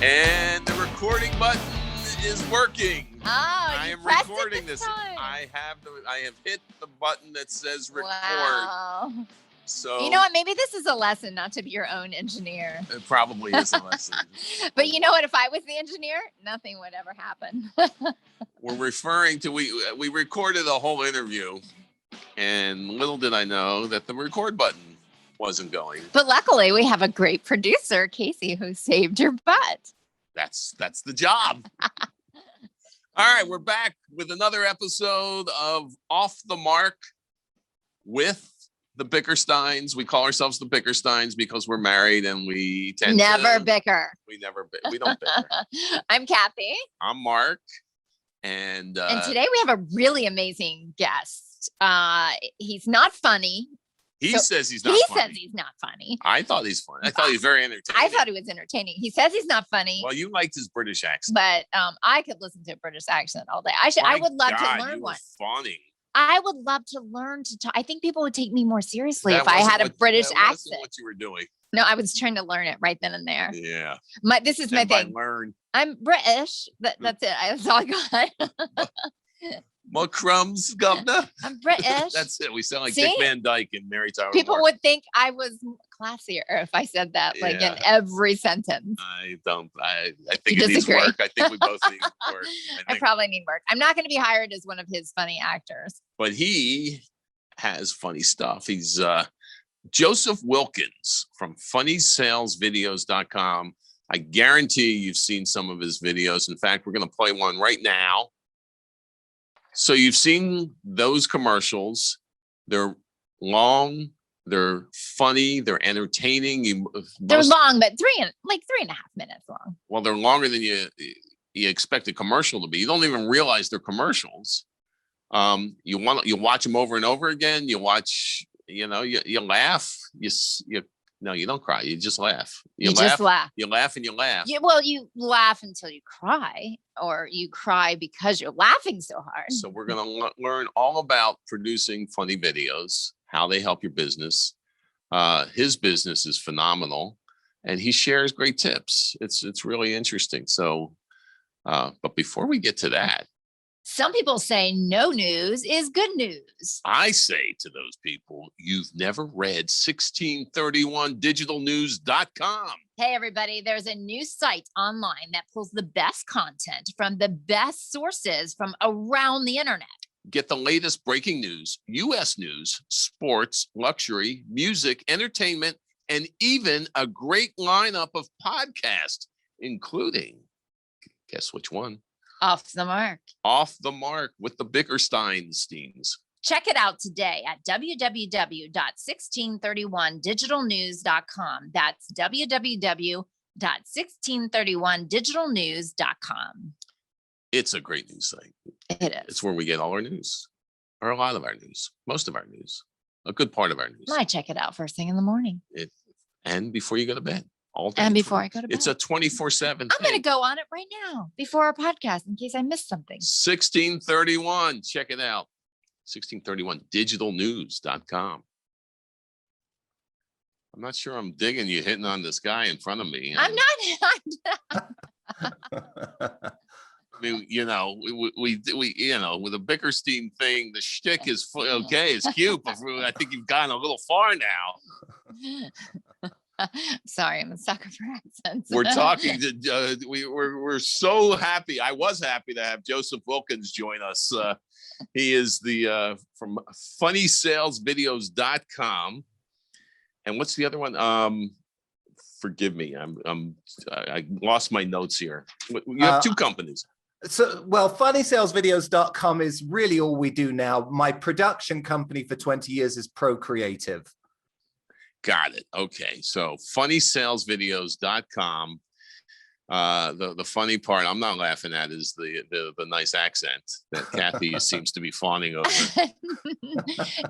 And the recording button is working. Oh, I am recording this. I have hit the button that says record. Wow. So you know what? Maybe this is a lesson not to be your own engineer. It probably is a lesson. But you know what? If I was the engineer, nothing would ever happen. We're referring to we recorded a whole interview, and little did I know that the record button wasn't going. But luckily, we have a great producer, Casey, who saved your butt. That's the job. All right, we're back with another episode of Off the Marc with the Bickersteins. We call ourselves the Bickersteins because we're married and we tend never to bicker. We don't bicker. I'm Kathy. I'm Mark. And today we have a really amazing guest. He's not funny. He says he's not funny. He says he's not funny. I thought he's funny. I thought he was very entertaining. I thought he was entertaining. He says he's not funny. Well, you liked his British accent. But I could listen to a British accent all day. I would love to learn one. Funny. I would love to learn to talk. I think people would take me more seriously if I had a British accent. That wasn't what you were doing. No, I was trying to learn it right then and there. Yeah. This is my thing. I'm British. That's it. That's all I got. More crumbs, governor. I'm British. That's it. We sound like Dick Van Dyke and Mary Tyler People Moore. would think I was classier if I said that in every sentence. I don't. I think it needs work. I think we both need work. I probably need work. I'm not going to be hired as one of his funny actors. But he has funny stuff. He's Joseph Wilkins from FunnySalesVideos.com. I guarantee you've seen some of his videos. In fact, we're going to play one right now. So you've seen those commercials. They're long, they're funny, they're entertaining. They're long, but 3.5 minutes long. Well, they're longer than you expect a commercial to be. You don't even realize they're commercials. You watch them over and over again. You watch, you laugh. No, you don't cry. You just laugh. You just laugh. You laugh and you laugh. Well, you laugh until you cry, or you cry because you're laughing so hard. So we're going to learn all about producing funny videos, how they help your business. His business is phenomenal, and he shares great tips. It's really interesting. So, but before we get to that, some people say no news is good news. I say to those people, you've never read 1631digitalnews.com. Hey, everybody, there's a new site online that pulls the best content from the best sources from around the internet. Get the latest breaking news, U.S. news, sports, luxury, music, entertainment, and even a great lineup of podcasts, including, guess which one? Off the Marc. Off the Marc with the Bickersteins. Check it out today at www.1631digitalnews.com. That's www.1631digitalnews.com. It's a great news site. It is. It's where we get all our news, or a lot of our news, most of our news, a good part of our news. I check it out first thing in the morning. And before you go to bed. All day. And before I go to bed. It's a 24/7 I'm going to go on it right now before our podcast in case I missed something. 1631. Check it out. 1631digitalnews.com. I'm not sure I'm digging you hitting on this guy in front of me. I'm not. I mean, we with the Bickerstein thing, the shtick is okay. It's cute, but I think you've gone a little far now. Sorry, I'm a sucker for accents. We're talking to, we're so happy. I was happy to have Joseph Wilkins join us. He is from FunnySalesVideos.com. And what's the other one? Forgive me. I lost my notes here. You have two companies. FunnySalesVideos.com is really all we do now. My production company for 20 years is Procreative. Got it. Okay. So FunnySalesVideos.com. The funny part I'm not laughing at is the nice accent that Kathy seems to be fawning over.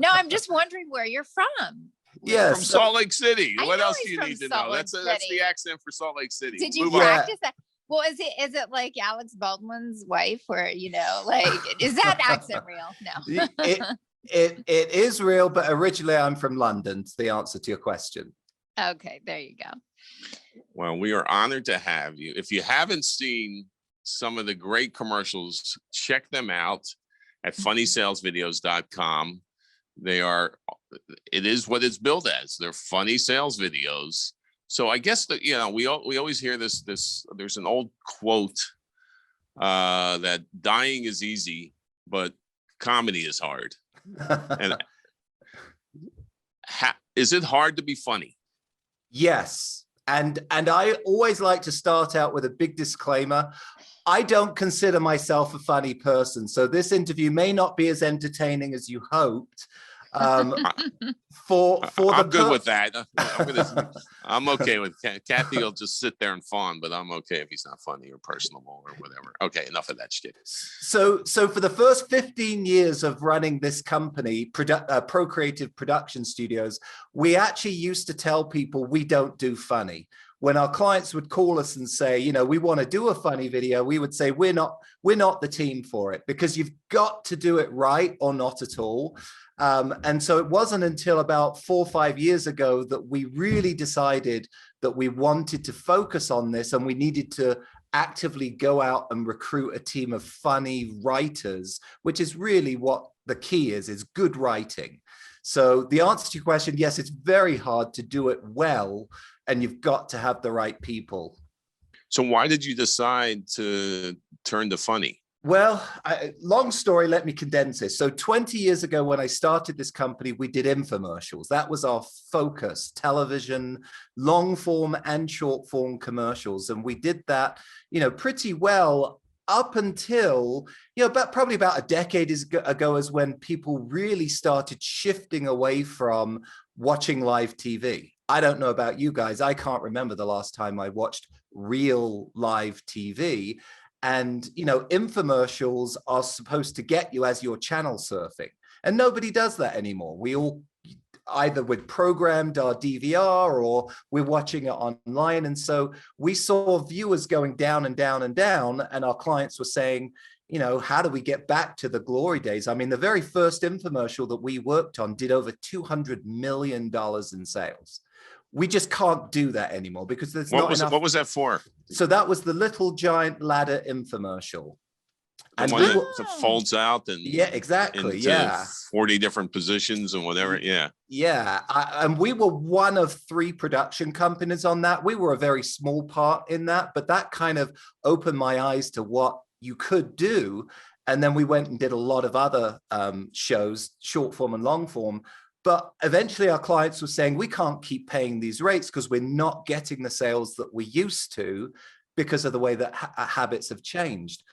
No, I'm just wondering where you're from. Yes, from Salt Lake City. What else do you need to know? That's the accent for Salt Lake City. Did you practice that? Well, is it like Alex Baldwin's wife, where is that accent real? No. It is real, but originally I'm from London. It's the answer to your question. Okay, there you go. Well, we are honored to have you. If you haven't seen some of the great commercials, check them out at FunnySalesVideos.com. It is what it's billed as. They're funny sales videos. So I guess that, we always hear this, there's an old quote that dying is easy, but comedy is hard. And is it hard to be funny? Yes. And I always like to start out with a big disclaimer. I don't consider myself a funny person, so this interview may not be as entertaining as you hoped. I'm good with that. I'm okay with Kathy. Will just sit there and fawn, but I'm okay if he's not funny or personable or whatever. Okay, enough of that shit. So for the first 15 years of running this company, Procreative Production Studios, we actually used to tell people we don't do funny. When our clients would call us and say, we want to do a funny video, we would say, we're not the team for it, because you've got to do it right or not at all. And so it wasn't until about 4 or 5 years ago that we really decided that we wanted to focus on this, and we needed to actively go out and recruit a team of funny writers, which is really what the key is good writing. So the answer to your question, yes, it's very hard to do it well, and you've got to have the right people. So why did you decide to turn to funny? Well, long story, let me condense this. So 20 years ago, when I started this company, we did infomercials. That was our focus: television, long form and short form commercials. And we did that, pretty well up until, probably about a decade ago is when people really started shifting away from watching live TV. I don't know about you guys. I can't remember the last time I watched real live TV. And, infomercials are supposed to get you as you're channel surfing. And nobody does that anymore. We all either we're programmed our DVR or we're watching it online. And so we saw viewers going down and down and down. And our clients were saying, how do we get back to the glory days? I mean, the very first infomercial that we worked on did over $200 million in sales. We just can't do that anymore because there's not enough. What was that for? So that was the Little Giant Ladder infomercial. And one that folds out and yeah, exactly. Yeah. 40 different positions and whatever. Yeah. Yeah. And we were one of 3 production companies on that. We were a very small part in that, but that kind of opened my eyes to what you could do. And then we went and did a lot of other shows, short form and long form. But eventually our clients were saying, we can't keep paying these rates because we're not getting the sales that we used to because of the way that habits have changed.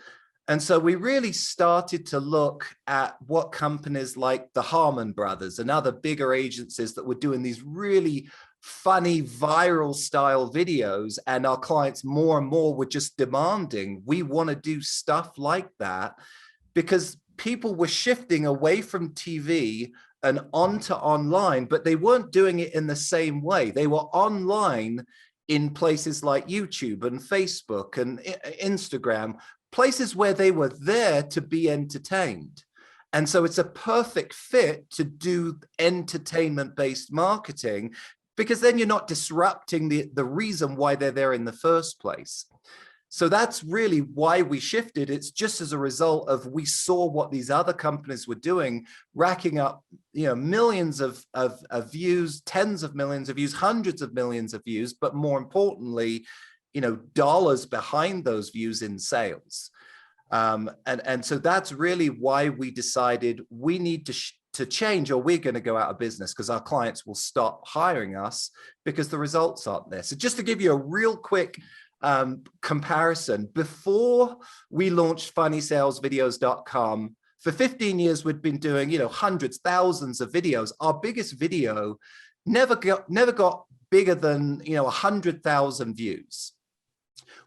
And so we really started to look at what companies like the Harmon Brothers and other bigger agencies that were doing these really funny viral style videos. And our clients more and more were just demanding, we want to do stuff like that, because people were shifting away from TV and onto online, but they weren't doing it in the same way. They were online in places like YouTube and Facebook and Instagram, places where they were there to be entertained. And so it's a perfect fit to do entertainment-based marketing, because then you're not disrupting the reason why they're there in the first place. So that's really why we shifted. It's just as a result of we saw what these other companies were doing, racking up, millions of views, tens of millions of views, hundreds of millions of views, but more importantly, dollars behind those views in sales. And so that's really why we decided we need to change, or we're going to go out of business because our clients will stop hiring us because the results aren't there. So just to give you a real quick comparison, before we launched FunnySalesVideos.com, for 15 years we'd been doing hundreds, thousands of videos. Our biggest video never got bigger than 100,000 views.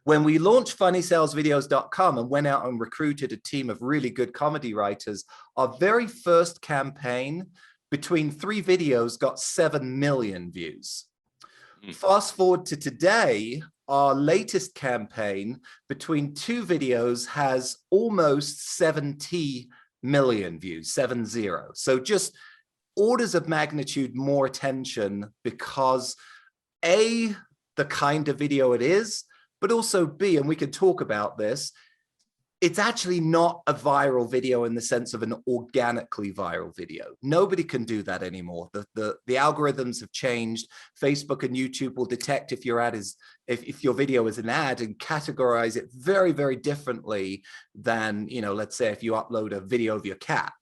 When we launched FunnySalesVideos.com and went out and recruited a team of really good comedy writers, our very first campaign between 3 videos got 7 million views. Fast forward to today, our latest campaign between 2 videos has almost 70 million views, 70. So just orders of magnitude more attention because A, the kind of video it is, but also B, and we can talk about this, it's actually not a viral video in the sense of an organically viral video. Nobody can do that anymore. The algorithms have changed. Facebook and YouTube will detect if your ad is, if your video is an ad and categorize it very, very differently than, you know, let's say if you upload a video of your cat.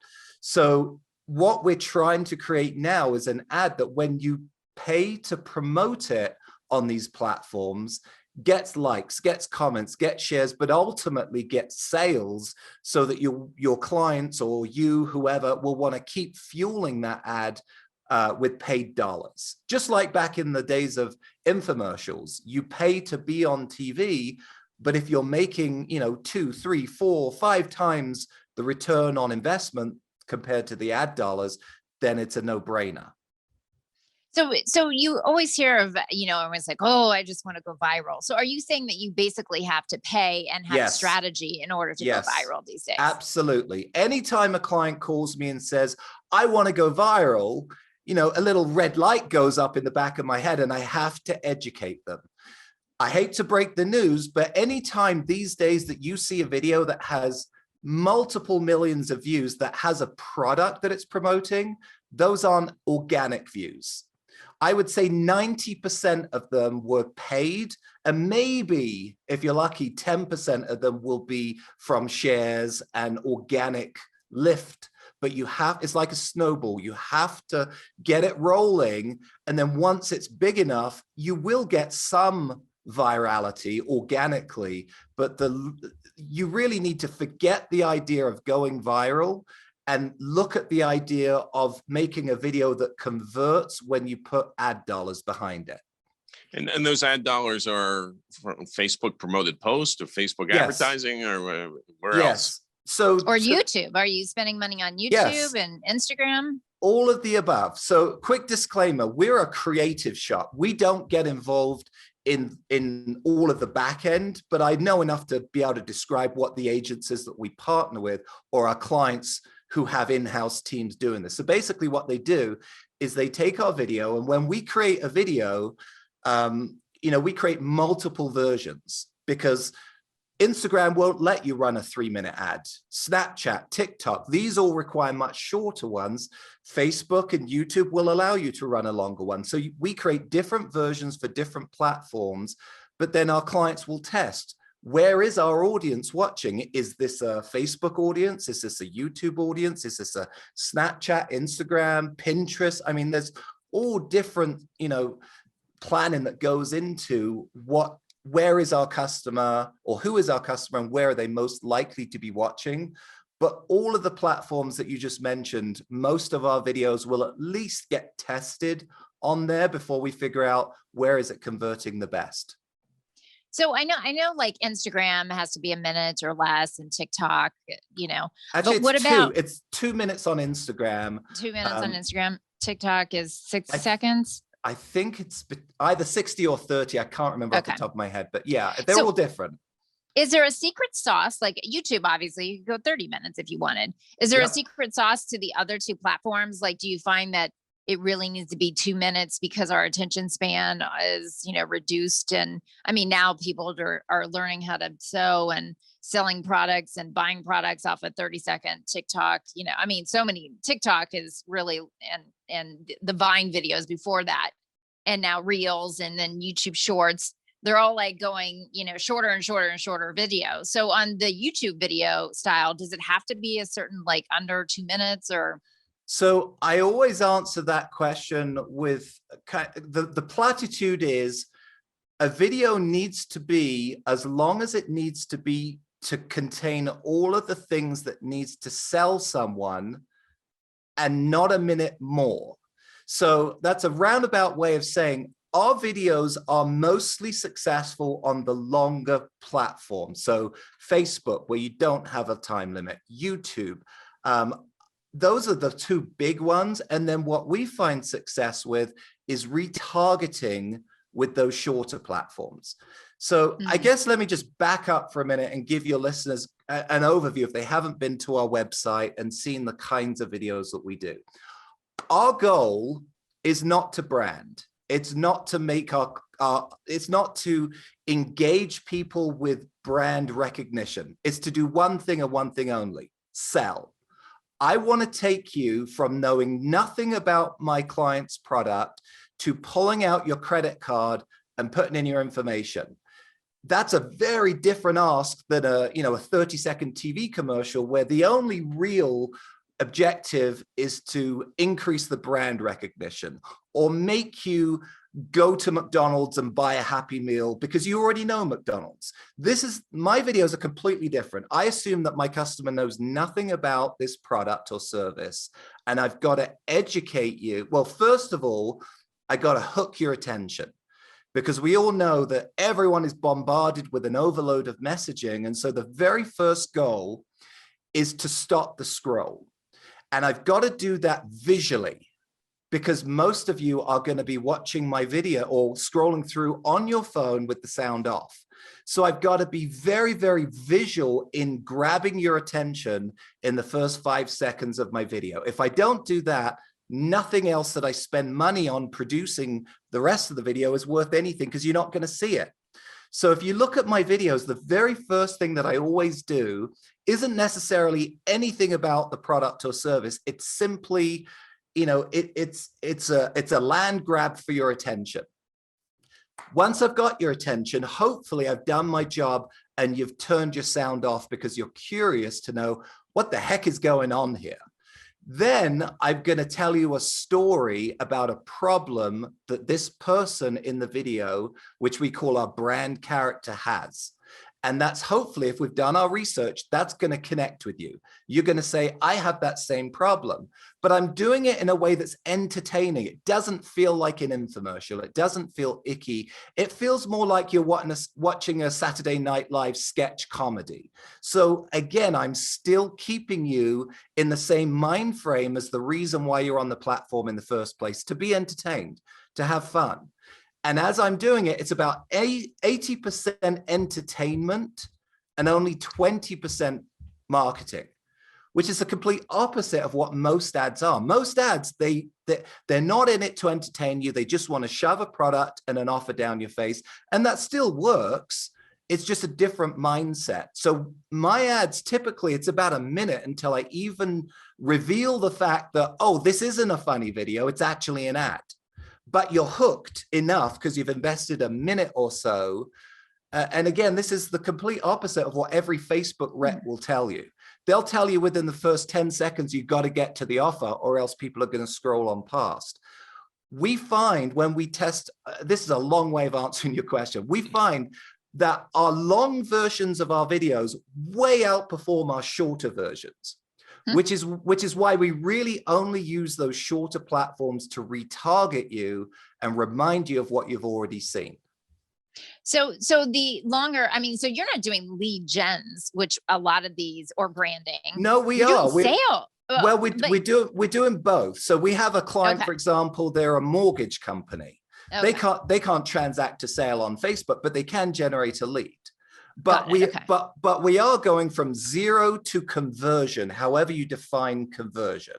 So what we're trying to create now is an ad that when you pay to promote it on these platforms, gets likes, gets comments, gets shares, but ultimately gets sales, so that your clients or you, whoever, will want to keep fueling that ad with paid dollars. Just like back in the days of infomercials, you pay to be on TV, but if you're making, you know, 2, 3, 4, 5 times the return on investment compared to the ad dollars, then it's a no-brainer. So you always hear of, you know, everyone's like, oh, I just want to go viral. So are you saying that you basically have to pay and have a strategy in order to go viral these days? Absolutely. Anytime a client calls me and says, I want to go viral, you know, a little red light goes up in the back of my head and I have to educate them. I hate to break the news, but anytime these days that you see a video that has multiple millions of views that has a product that it's promoting, those aren't organic views. I would say 90% of them were paid, and maybe, if you're lucky, 10% of them will be from shares and organic lift. But you have, it's like a snowball. You have to get it rolling. And then once it's big enough, you will get some virality organically, but you really need to forget the idea of going viral and look at the idea of making a video that converts when you put ad dollars behind it. And those ad dollars are from Facebook promoted posts or Facebook advertising or where else? Or YouTube. Are you spending money on YouTube and Instagram? All of the above. So quick disclaimer, we're a creative shop. We don't get involved in all of the back end, but I know enough to be able to describe what the agencies that we partner with or our clients who have in-house teams doing this. So basically what they do is they take our video, and when we create a video, you know, we create multiple versions because Instagram won't let you run a 3-minute ad. Snapchat, TikTok, these all require much shorter ones. Facebook and YouTube will allow you to run a longer one. So we create different versions for different platforms, but then our clients will test. Where is our audience watching? Is this a Facebook audience? Is this a YouTube audience? Is this a Snapchat, Instagram, Pinterest? I mean, there's all different, you know, planning that goes into where is our customer or who is our customer and where are they most likely to be watching. But all of the platforms that you just mentioned, most of our videos will at least get tested on there before we figure out where is it converting the best. So I know like Instagram has to be a minute or less, and TikTok, you know, actually, but what about it's 2 minutes on Instagram. 2 minutes on Instagram. TikTok is 60 seconds. I think it's either 60 or 30. I can't remember off the top of my head, but yeah, they're all different. Is there a secret sauce? Like YouTube, obviously you could go 30 minutes if you wanted. Is there a secret sauce to the other two platforms? Like, do you find that it really needs to be 2 minutes because our attention span is, you know, reduced? And I mean, now people are learning how to sew and selling products and buying products off a 30-second TikTok. You know, I mean, so many TikTok is really, and the Vine videos before that, and now Reels, and then YouTube Shorts. They're all like going, you know, shorter and shorter and shorter videos. So on the YouTube video style, does it have to be a certain, like, under 2 minutes or? So I always answer that question with the platitude is a video needs to be as long as it needs to be to contain all of the things that needs to sell someone, and not a minute more. So that's a roundabout way of saying our videos are mostly successful on the longer platforms. So Facebook, where you don't have a time limit, YouTube, those are the two big ones. And then what we find success with is retargeting with those shorter platforms. So I guess let me just back up for a minute and give your listeners an overview if they haven't been to our website and seen the kinds of videos that we do. Our goal is not to brand. It's not to make it's not to engage people with brand recognition. It's to do one thing and one thing only: sell. I want to take you from knowing nothing about my client's product to pulling out your credit card and putting in your information. That's a very different ask than a 30-second TV commercial where the only real objective is to increase the brand recognition or make you go to McDonald's and buy a Happy Meal because you already know McDonald's. My videos are completely different. I assume that my customer knows nothing about this product or service, and I've got to educate you. Well, first of all, I got to hook your attention, because we all know that everyone is bombarded with an overload of messaging. And so the very first goal is to stop the scroll. And I've got to do that visually, because most of you are going to be watching my video or scrolling through on your phone with the sound off. So I've got to be very, very visual in grabbing your attention in the first 5 seconds of my video. If I don't do that, nothing else that I spend money on producing the rest of the video is worth anything, because you're not going to see it. So if you look at my videos, the very first thing that I always do isn't necessarily anything about the product or service. It's simply, it's a land grab for your attention. Once I've got your attention, hopefully I've done my job and you've turned your sound off because you're curious to know what the heck is going on here. Then I'm going to tell you a story about a problem that this person in the video, which we call our brand character, has. And that's hopefully, if we've done our research, that's going to connect with you. You're going to say, I have that same problem, but I'm doing it in a way that's entertaining. It doesn't feel like an infomercial. It doesn't feel icky. It feels more like you're watching a Saturday Night Live sketch comedy. So again, I'm still keeping you in the same mind frame as the reason why you're on the platform in the first place: to be entertained, to have fun. And as I'm doing it, it's about 80% entertainment and only 20% marketing, which is the complete opposite of what most ads are. Most ads, they're not in it to entertain you. They just want to shove a product and an offer down your face. And that still works. It's just a different mindset. So my ads, typically, it's about a minute until I even reveal the fact that, oh, this isn't a funny video. It's actually an ad. But you're hooked enough because you've invested a minute or so. And again, this is the complete opposite of what every Facebook rep will tell you. They'll tell you within the first 10 seconds, you've got to get to the offer or else people are going to scroll on past. We find when we test, this is a long way of answering your question. We find that our long versions of our videos way outperform our shorter versions. Which is why we really only use those shorter platforms to retarget you and remind you of what you've already seen. So the longer, so you're not doing lead gens, which a lot of these, or branding. No, we you're are. Doing sale. Well, we're doing both. So we have a client, for example, they're a mortgage company. Okay. They can't transact a sale on Facebook, but they can generate a lead. But we are going from zero to conversion, however you define conversion.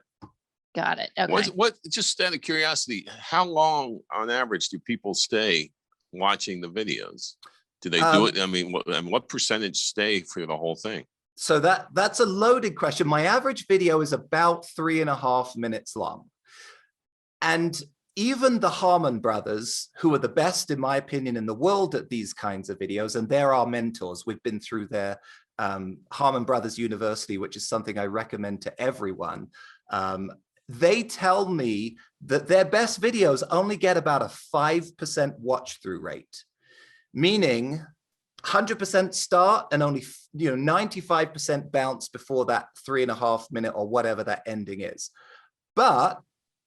Got it. Okay. What just out of curiosity, how long on average do people stay watching the videos? Do they do it? What percentage stay for the whole thing? So that's a loaded question. My average video is about 3.5 minutes long. And even the Harmon brothers, who are the best, in my opinion, in the world at these kinds of videos, and they're our mentors. We've been through their Harmon Brothers University, which is something I recommend to everyone. They tell me that their best videos only get about a 5% watch through rate, meaning 100% start and only 95% bounce before that 3.5 minute or whatever that ending is. But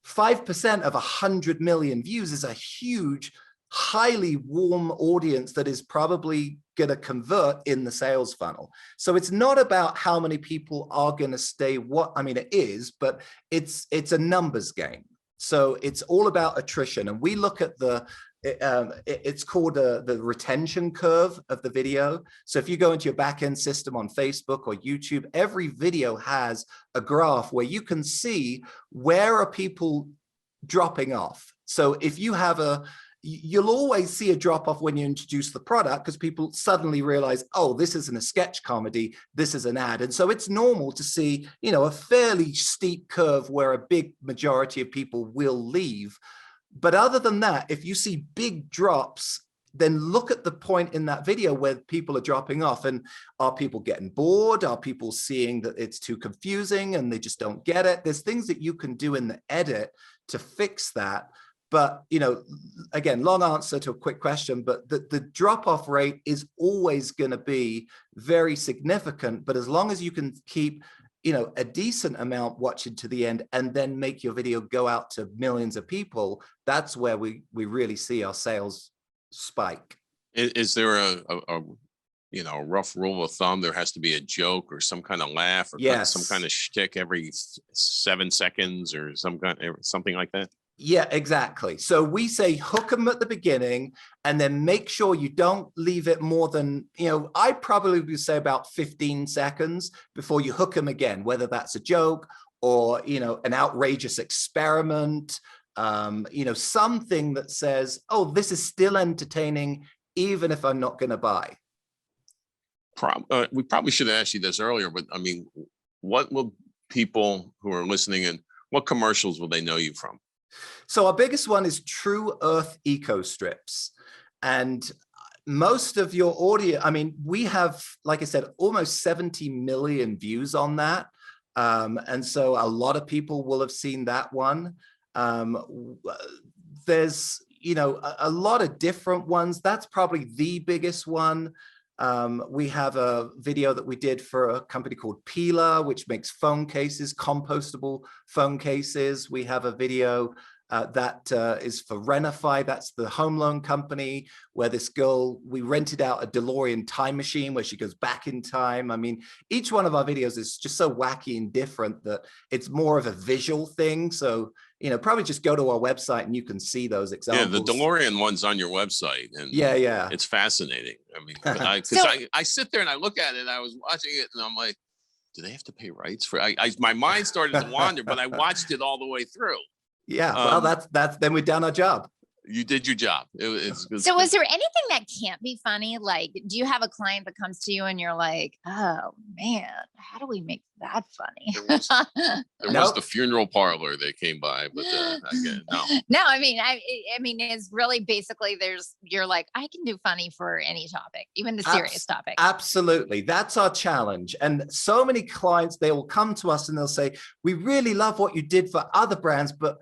5% of 100 million views is a huge, highly warm audience that is probably going to convert in the sales funnel. So it's not about how many people are going to stay. It is, but it's a numbers game. So it's all about attrition. And we look at it's called the retention curve of the video. So if you go into your backend system on Facebook or YouTube, every video has a graph where you can see where are people dropping off. So if you have you'll always see a drop off when you introduce the product, because people suddenly realize, oh, this isn't a sketch comedy, this is an ad. And so it's normal to see, you know, a fairly steep curve where a big majority of people will leave. But other than that, if you see big drops, then look at the point in that video where people are dropping off. And are people getting bored? Are people seeing that it's too confusing and they just don't get it? There's things that you can do in the edit to fix that. But, you know, again, long answer to a quick question, but the drop-off rate is always going to be very significant. But as long as you can keep, you know, a decent amount watching to the end and then make your video go out to millions of people, that's where we really see our sales spike. Is there a you know, a rough rule of thumb? There has to be a joke or some kind of laugh or some kind of shtick every 7 seconds or something like that? Yeah, exactly. So we say hook them at the beginning and then make sure you don't leave it more than, you know, I probably would say about 15 seconds before you hook them again, whether that's a joke or, you know, an outrageous experiment, you know, something that says, oh, this is still entertaining, even if I'm not going to buy. We probably should have asked you this earlier, but I mean, what will people who are listening in, what commercials will they know you from? So our biggest one is True Earth Eco Strips. And most of your audio, I mean, we have, like I said, almost 70 million views on that. And so a lot of people will have seen that one. There's, you know, a lot of different ones. That's probably the biggest one. We have a video that we did for a company called Peeler, which makes phone cases, compostable phone cases. We have a video that is for Renify. That's the home loan company where this girl, we rented out a DeLorean time machine where she goes back in time. I mean, each one of our videos is just so wacky and different that it's more of a visual thing. So, you know, probably just go to our website and you can see those examples. Yeah, the DeLorean one's on your website, and yeah, it's fascinating. I mean, I sit there and I look at it, and I was watching it, and I'm like, do they have to pay rights for? My mind started to wander, but I watched it all the way through. Yeah, well, that's then we've done our job. You did your job. So is there anything that can't be funny? Like, do you have a client that comes to you and you're like, oh man, how do we make that funny? There was the funeral parlor that came by, but again, no. No, I mean, I mean, it's really basically you're like, I can do funny for any topic, even the serious topic. Absolutely. That's our challenge. And so many clients, they will come to us and they'll say, we really love what you did for other brands, but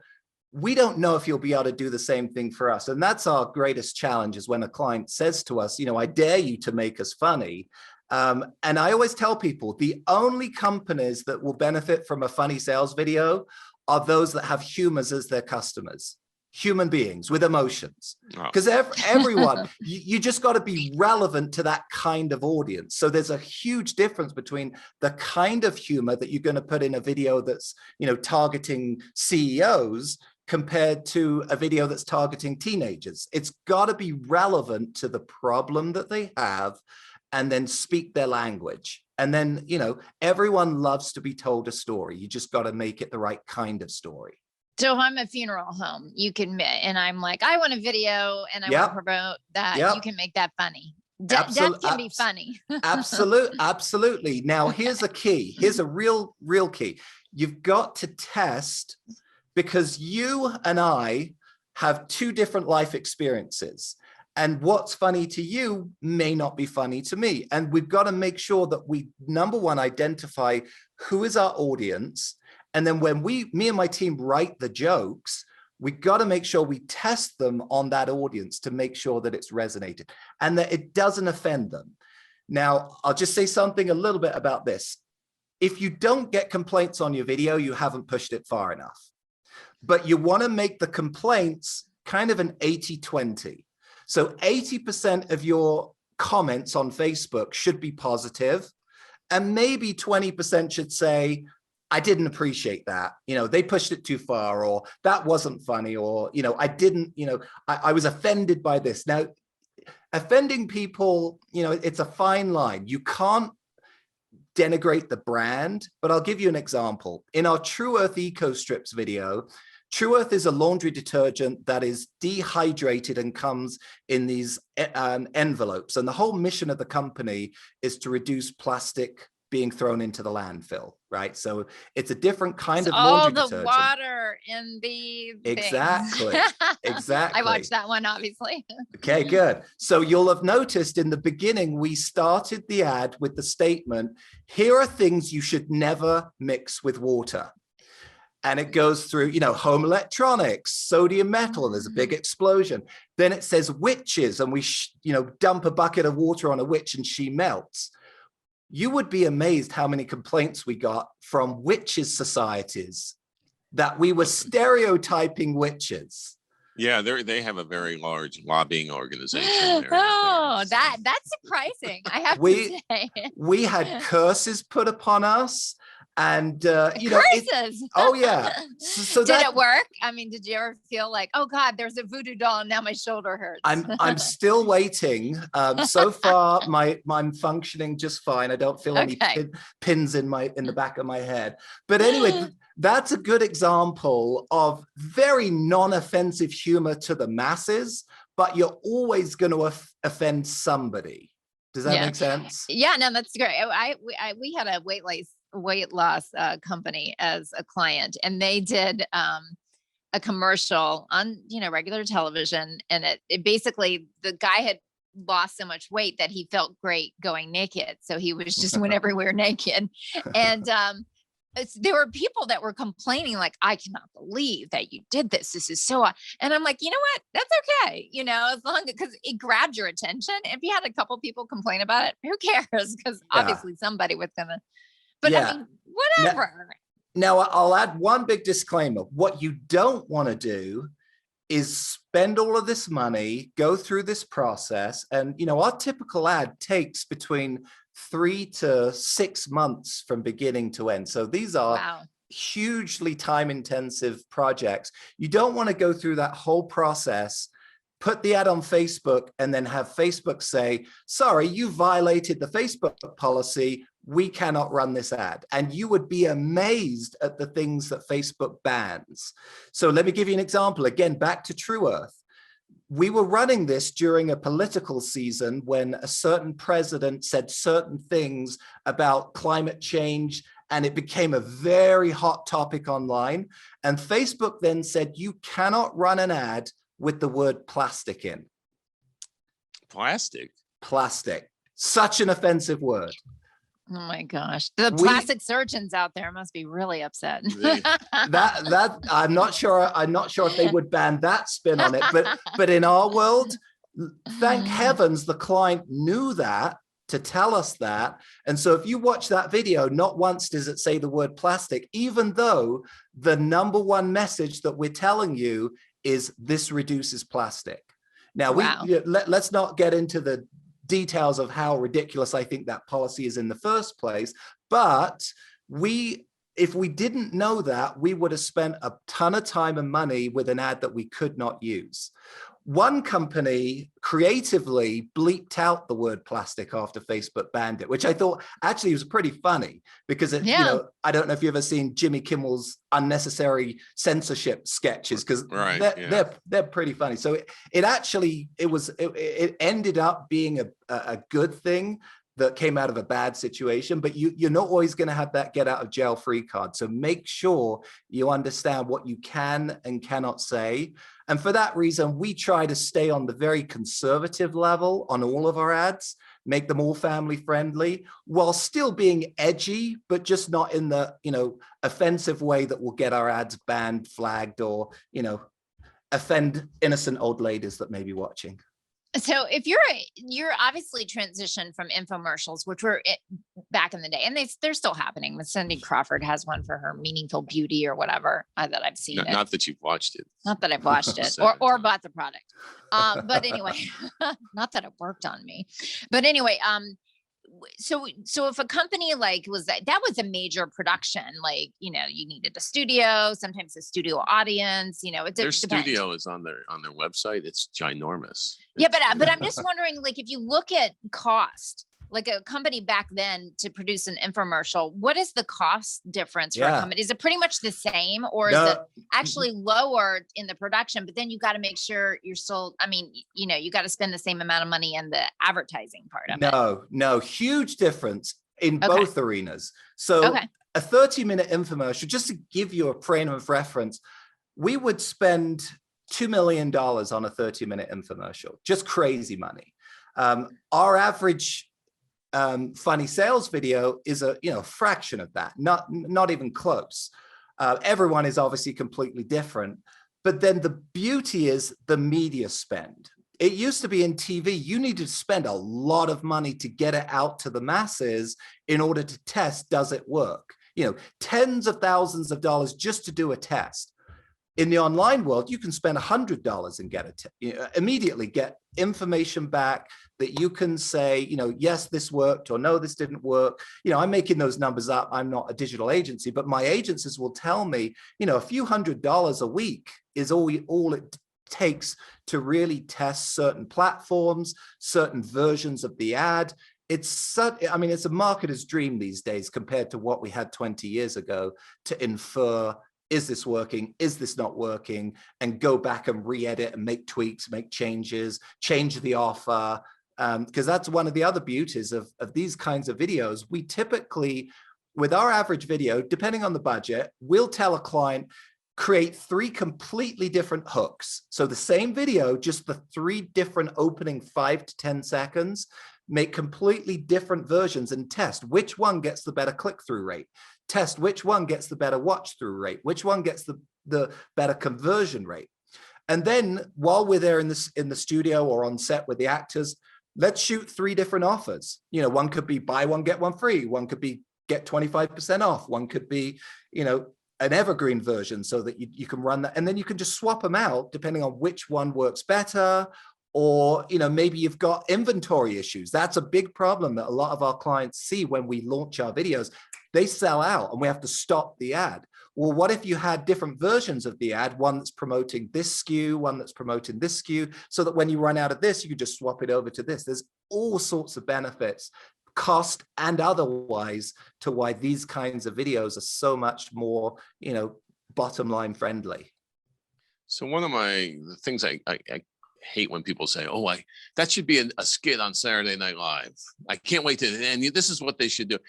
we don't know if you'll be able to do the same thing for us. And that's our greatest challenge, is when a client says to us, you know, I dare you to make us funny. And I always tell people the only companies that will benefit from a funny sales video are those that have humans as their customers, human beings with emotions. Because everyone, you just got to be relevant to that kind of audience. So there's a huge difference between the kind of humor that you're going to put in a video that's, you know, targeting CEOs compared to a video that's targeting teenagers. It's got to be relevant to the problem that they have and then speak their language. And then, you know, everyone loves to be told a story. You just got to make it the right kind of story. So if I'm a funeral home, you can, and I'm like, I want a video and I want to promote that, you can make that funny. That can be funny. Absolutely. Now, here's a key. Here's a real key. You've got to test, because you and I have two different life experiences. And what's funny to you may not be funny to me. And we've got to make sure that we, number one, identify who is our audience. And then when me and my team write the jokes, we got to make sure we test them on that audience to make sure that it's resonated and that it doesn't offend them. Now, I'll just say something a little bit about this. If you don't get complaints on your video, you haven't pushed it far enough. But you want to make the complaints kind of an 80-20. So 80% of your comments on Facebook should be positive, and maybe 20% should say, I didn't appreciate that. You know, they pushed it too far, or that wasn't funny, or, you know, I didn't, you know, I was offended by this. Now, offending people, you know, it's a fine line. You can't denigrate the brand, but I'll give you an example. In our True Earth Eco Strips video, True Earth is a laundry detergent that is dehydrated and comes in these envelopes. And the whole mission of the company is to reduce plastic being thrown into the landfill, right? So it's a different kind of laundry detergent. All the water in the Exactly. Exactly. I watched that one, obviously. Okay, good. So you'll have noticed in the beginning, we started the ad with the statement, here are things you should never mix with water. And it goes through, you know, home electronics, sodium metal, and there's a big explosion. Then it says witches, and we, you know, dump a bucket of water on a witch and she melts. You would be amazed how many complaints we got from witches societies that we were stereotyping witches. Yeah, they have a very large lobbying organization there. Oh, that's surprising. I have to say. We had curses put upon us. And, you know, curses. Oh, yeah. So did it work? I mean, did you ever feel like, oh, God, there's a voodoo doll and now my shoulder hurts? I'm still waiting. So far, I'm functioning just fine. I don't feel any pins in the back of my head. But anyway, that's a good example of very non-offensive humor to the masses, but you're always going to offend somebody. Does that make sense? Yeah, no, that's great. We had a weight loss company as a client, and they did a commercial on, you know, regular television, and it basically, the guy had lost so much weight that he felt great going naked, so he was just went everywhere naked. And there were people that were complaining like, I cannot believe that you did this. This is so, and I'm like, you know what? That's okay. You know, as long as, because it grabbed your attention. If you had a couple people complain about it, who cares? Because obviously somebody was gonna, but I mean, whatever. Now I'll add one big disclaimer. What you don't want to do is spend all of this money, go through this process. And, you know, our typical ad takes between 3 to 6 months from beginning to end. So these are hugely time-intensive projects. You don't want to go through that whole process, put the ad on Facebook, and then have Facebook say, sorry, you violated the Facebook policy. We cannot run this ad. And you would be amazed at the things that Facebook bans. So let me give you an example. Again, back to True Earth. We were running this during a political season when a certain president said certain things about climate change, and it became a very hot topic online. And Facebook then said, you cannot run an ad with the word plastic in. Plastic? Plastic. Such an offensive word. Oh my gosh. The plastic surgeons out there must be really upset. that I'm not sure if they would ban that spin on it, but in our world, thank heavens the client knew that to tell us that. And so if you watch that video, not once does it say the word plastic, even though the number one message that we're telling you is this reduces plastic. Now, let's not get into the details of how ridiculous I think that policy is in the first place, but if we didn't know that, we would have spent a ton of time and money with an ad that we could not use. One company creatively bleeped out the word plastic after Facebook banned it, which I thought actually was pretty funny because you know, I don't know if you've ever seen Jimmy Kimmel's unnecessary censorship sketches, because they're pretty funny. So it ended up being a good thing that came out of a bad situation, but you're not always going to have that get out of jail free card. So make sure you understand what you can and cannot say. And for that reason, we try to stay on the very conservative level on all of our ads, make them all family friendly, while still being edgy, but just not in the, you know, offensive way that will get our ads banned, flagged, or, you know, offend innocent old ladies that may be watching. So if you're obviously transitioned from infomercials, which were back in the day, and they're still happening. Cindy Crawford has one for her Meaningful Beauty or whatever that I've seen. Not that you've watched it. Not that I've watched it or bought the product. But anyway, not that it worked on me. But anyway, so if a company like that was a major production, like, you know, you needed a studio, sometimes a studio audience, you know, their studio is on their website. It's ginormous. Yeah, but I'm just wondering, like, if you look at cost, like a company back then to produce an infomercial, what is the cost difference for a Yeah. company? Is it pretty much the same, or is No. it actually lower in the production, but then you got to make sure you're still, I mean, you know, you got to spend the same amount of money in the advertising part of it. No, huge difference in Okay. both arenas. So Okay. a 30-minute infomercial, just to give you a frame of reference, we would spend $2 million on a 30-minute infomercial, just crazy money. Our average funny sales video is a fraction of that, not even close. Everyone is obviously completely different, but then the beauty is the media spend. It used to be in TV, you needed to spend a lot of money to get it out to the masses in order to test, does it work? Tens of thousands of dollars just to do a test. In the online world, you can spend $100 and get immediately get information back that you can say, yes, this worked, or no, this didn't work. I'm making those numbers up. I'm not a digital agency, but my agencies will tell me, a few $100s a week is all it takes to really test certain platforms, certain versions of the ad. It's a marketer's dream these days compared to what we had 20 years ago to infer, is this working? Is this not working? And go back and re-edit and make tweaks, make changes, change the offer. Because that's one of the other beauties of these kinds of videos. We typically, with our average video, depending on the budget, we'll tell a client, create 3 completely different hooks. So the same video, just the 3 different opening 5 to 10 seconds, make completely different versions and test which one gets the better click-through rate. Test which one gets the better watch-through rate, which one gets the better conversion rate. And then while we're there in the studio or on set with the actors, let's shoot 3 different offers. One could be buy one, get one free. One could be get 25% off. One could be, an evergreen version so that you can run that. And then you can just swap them out depending on which one works better. Or, maybe you've got inventory issues. That's a big problem that a lot of our clients see when we launch our videos. They sell out and we have to stop the ad. Well, what if you had different versions of the ad, one that's promoting this SKU, one that's promoting this SKU, so that when you run out of this, you could just swap it over to this. There's all sorts of benefits, cost and otherwise, to why these kinds of videos are so much more, bottom line friendly. So one of the things I hate when people say, oh, that should be a skit on Saturday Night Live. I can't wait to, and this is what they should do.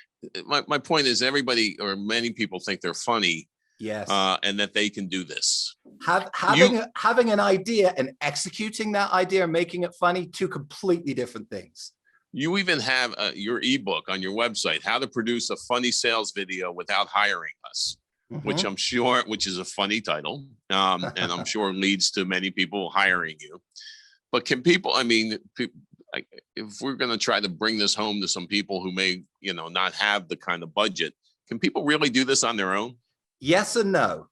My point is everybody or many people think they're funny. Yes. And that they can do this. Having an idea and executing that idea and making it funny, 2 completely different things. You even have your ebook on your website, how to produce a funny sales video without hiring us, which I'm sure, which is a funny title. And I'm sure leads to many people hiring you. But can people, if we're going to try to bring this home to some people who may, not have the kind of budget, can people really do this on their own? Yes and no.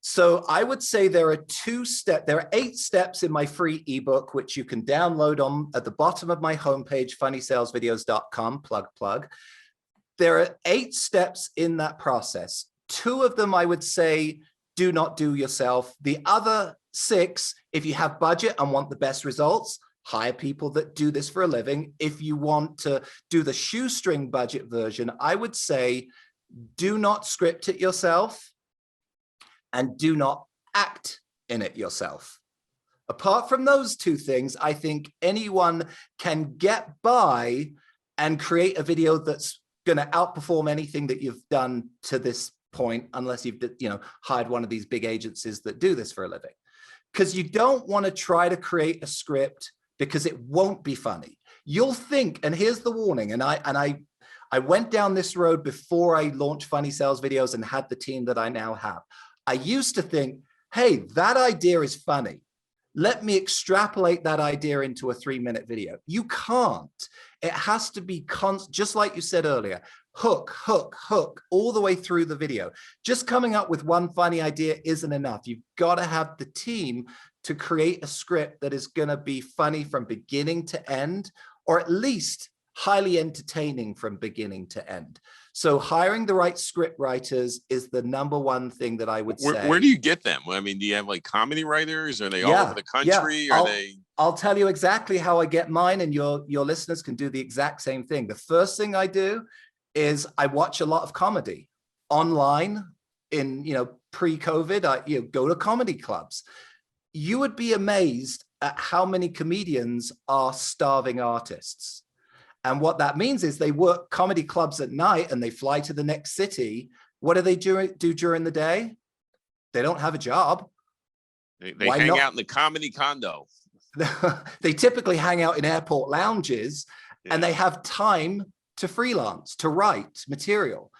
So I would say there are 8 steps in my free ebook, which you can download at the bottom of my homepage, FunnySalesVideos.com, plug. There are 8 steps in that process. 2 of them, I would say, do not do yourself. The other 6, if you have budget and want the best results, hire people that do this for a living. If you want to do the shoestring budget version, I would say, do not script it yourself and do not act in it yourself. Apart from those 2 things, I think anyone can get by and create a video that's going to outperform anything that you've done to this point, unless you've hired one of these big agencies that do this for a living. Because you don't want to try to create a script because it won't be funny. You'll think, and here's the warning, and I went down this road before I launched Funny Sales Videos and had the team that I now have. I used to think, hey, that idea is funny. Let me extrapolate that idea into a 3-minute video. You can't. It has to be just like you said earlier, hook, hook, hook, all the way through the video. Just coming up with one funny idea isn't enough. You've got to have the team to create a script that is going to be funny from beginning to end, or at least highly entertaining from beginning to end. So hiring the right script writers is the #1 thing that I would say. Where do you get them? I mean, do you have like comedy writers? Are they all over the country? Are they? I'll tell you exactly how I get mine, and your listeners can do the exact same thing. The first thing I do is I watch a lot of comedy online. In pre-COVID, I go to comedy clubs. You would be amazed at how many comedians are starving artists. And what that means is they work comedy clubs at night and they fly to the next city. What do they do during the day? They don't have a job. They hang out in the comedy condo. They typically hang out in airport lounges, and they have time to freelance, to write material.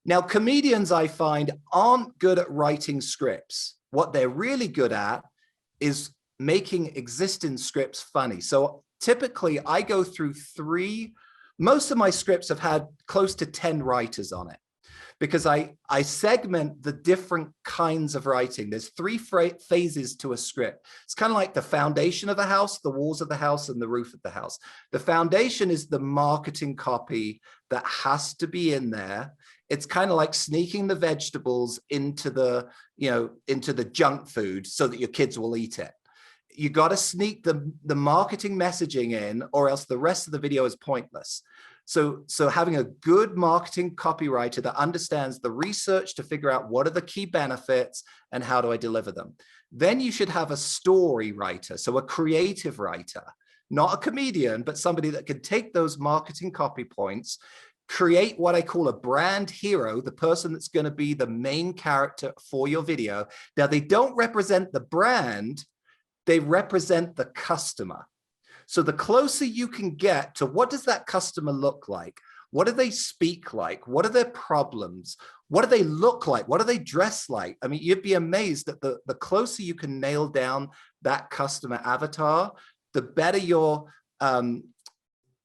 Now, comedians, I find, aren't good at writing scripts. What they're really good at is making existing scripts funny. So typically I go through most of my scripts have had close to 10 writers on it, because I segment the different kinds of writing. There's 3 phases to a script. It's kind of like the foundation of a house, the walls of the house, and the roof of the house. The foundation is the marketing copy that has to be in there. It's kind of like sneaking the vegetables into the junk food so that your kids will eat it. You got to sneak the marketing messaging in, or else the rest of the video is pointless. So having a good marketing copywriter that understands the research to figure out what are the key benefits and how do I deliver them. Then you should have a story writer, so a creative writer, not a comedian, but somebody that can take those marketing copy points, create what I call a brand hero, the person that's going to be the main character for your video. Now, they don't represent the brand, they represent the customer. So the closer you can get to what does that customer look like? What do they speak like? What are their problems? What do they look like? What do they dress like? I mean, you'd be amazed that the closer you can nail down that customer avatar, the better your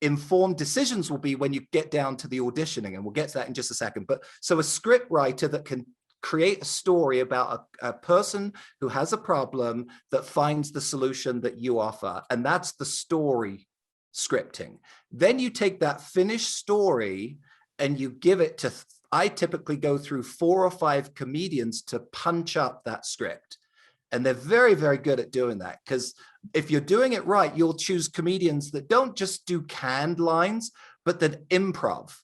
informed decisions will be when you get down to the auditioning. And we'll get to that in just a second. But so a script writer that can create a story about a person who has a problem that finds the solution that you offer. And that's the story scripting. Then you take that finished story and you give it to, I typically go through 4 or 5 comedians to punch up that script. And they're very, very good at doing that, because if you're doing it right, you'll choose comedians that don't just do canned lines, but that improv,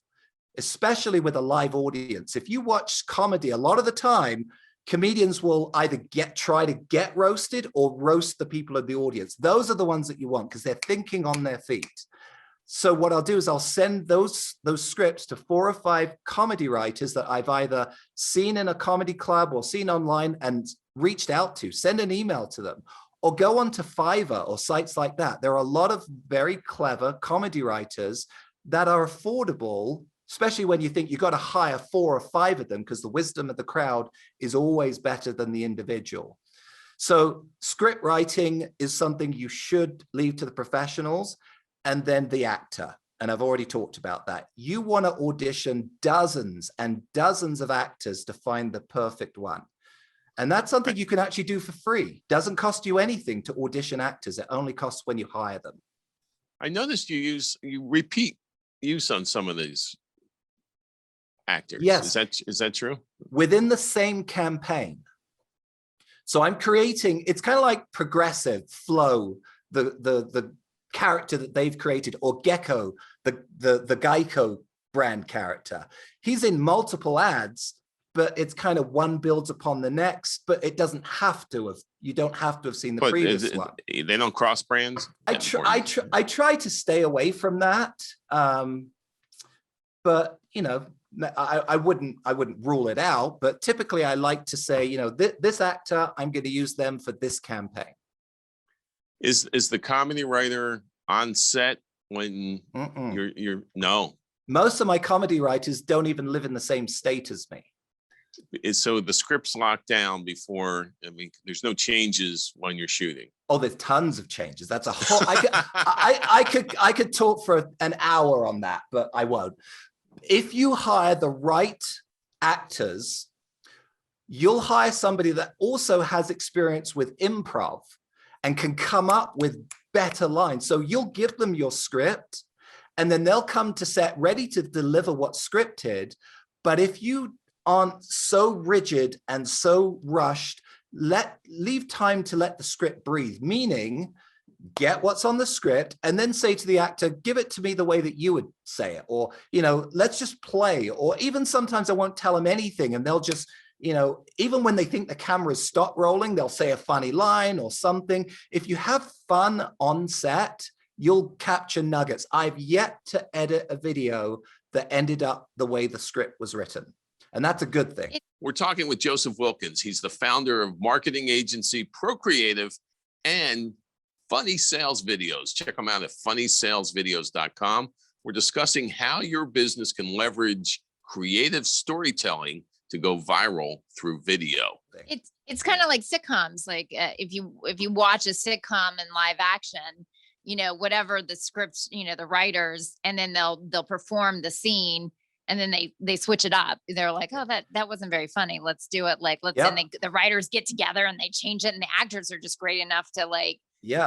especially with a live audience. If you watch comedy, a lot of the time, comedians will either try to get roasted or roast the people in the audience. Those are the ones that you want, because they're thinking on their feet. So what I'll do is I'll send those scripts to 4 or 5 comedy writers that I've either seen in a comedy club or seen online and reached out to, send an email to them, or go on to Fiverr or sites like that. There are a lot of very clever comedy writers that are affordable, especially when you think you've got to hire 4 or 5 of them, because the wisdom of the crowd is always better than the individual. So script writing is something you should leave to the professionals. And then the actor. And I've already talked about that. You want to audition dozens and dozens of actors to find the perfect one. And that's something you can actually do for free. Doesn't cost you anything to audition actors. It only costs when you hire them. I noticed you repeat use on some of these actors. Yes. Is that true? Within the same campaign. So I'm creating, it's kind of like Progressive, Flow, the character that they've created, or Gecko, the Geico brand character. He's in multiple ads, but it's kind of one builds upon the next, but it doesn't have to have, you don't have to have seen the previous one. They don't cross brands? I try to stay away from that. But, you know, I wouldn't rule it out, but typically I like to say, you know, this actor, I'm going to use them for this campaign. Is the comedy writer on set when you're no? Most of my comedy writers don't even live in the same state as me. So the script's locked down before, I mean, there's no changes when you're shooting. Oh, there's tons of changes. That's a whole, I could talk for an hour on that, but I won't. If you hire the right actors, you'll hire somebody that also has experience with improv and can come up with better lines. So you'll give them your script and then they'll come to set ready to deliver what's scripted. But if you aren't so rigid and so rushed, leave time to let the script breathe, meaning get what's on the script, and then say to the actor, give it to me the way that you would say it, or, you know, let's just play. Or even sometimes I won't tell them anything and they'll just, you know, even when they think the camera's stopped rolling, they'll say a funny line or something. If you have fun on set, you'll capture nuggets. I've yet to edit a video that ended up the way the script was written. And that's a good thing. We're talking with Joseph Wilkins. He's the founder of marketing agency Procreative and Funny Sales Videos. Check them out at FunnySalesVideos.com. We're discussing how your business can leverage creative storytelling to go viral through video. It's kind of like sitcoms. Like if you watch a sitcom in live action, you know, whatever the scripts, you know, the writers, and then they'll perform the scene, and then they switch it up. They're like, oh, that wasn't very funny. Let's do it. Like, and the writers get together and they change it, and the actors are just great enough to like,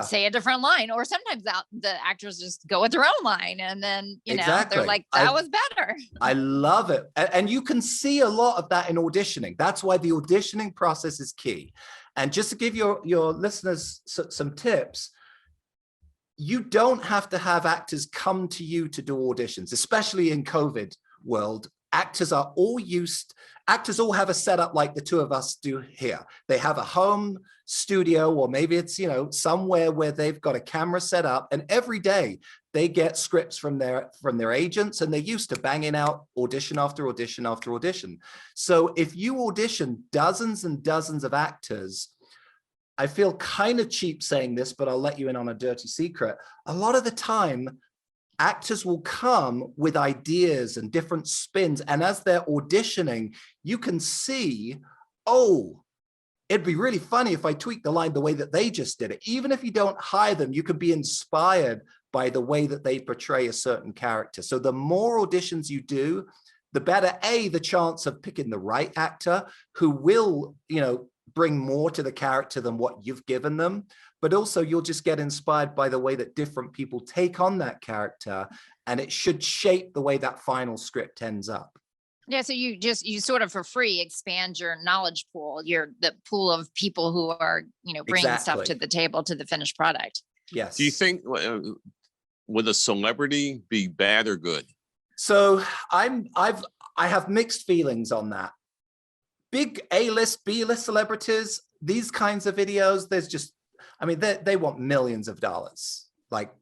say a different line. Or sometimes the actors just go with their own line, and then, you know, they're like, that was better. I love it. And you can see a lot of that in auditioning. That's why the auditioning process is key. And just to give your listeners some tips, you don't have to have actors come to you to do auditions, especially in COVID world. Actors all have a setup like the two of us do here. They have a home studio, or maybe it's, you know, somewhere where they've got a camera set up, and every day they get scripts from their agents, and they're used to banging out audition after audition after audition. So if you audition dozens and dozens of actors, I feel kind of cheap saying this, but I'll let you in on a dirty secret. A lot of the time, actors will come with ideas and different spins. And as they're auditioning, you can see, oh, it'd be really funny if I tweak the line the way that they just did it. Even if you don't hire them, you can be inspired by the way that they portray a certain character. So the more auditions you do, the better, the chance of picking the right actor who will, you know, bring more to the character than what you've given them, but also you'll just get inspired by the way that different people take on that character, and it should shape the way that final script ends up. Yeah, so you sort of for free expand your knowledge pool, the pool of people who are, you know, bringing stuff to the table, to the finished product. Yes. Do you think would a celebrity be bad or good? So I have mixed feelings on that. Big A-list, B-list celebrities, these kinds of videos, there's just, I mean, they want millions of dollars. Like,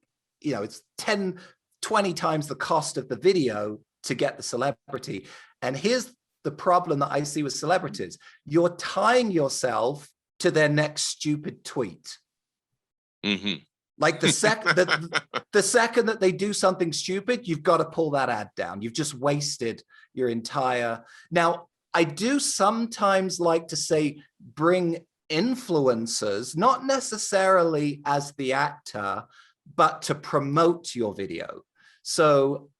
you know, it's 10, 20 times the cost of the video to get the celebrity. And here's the problem that I see with celebrities. You're tying yourself to their next stupid tweet. Mm-hmm. Like the second that they do something stupid, you've got to pull that ad down. You've just wasted your entire. Now, I do sometimes like to say, bring influencers, not necessarily as the actor, but to promote your video. So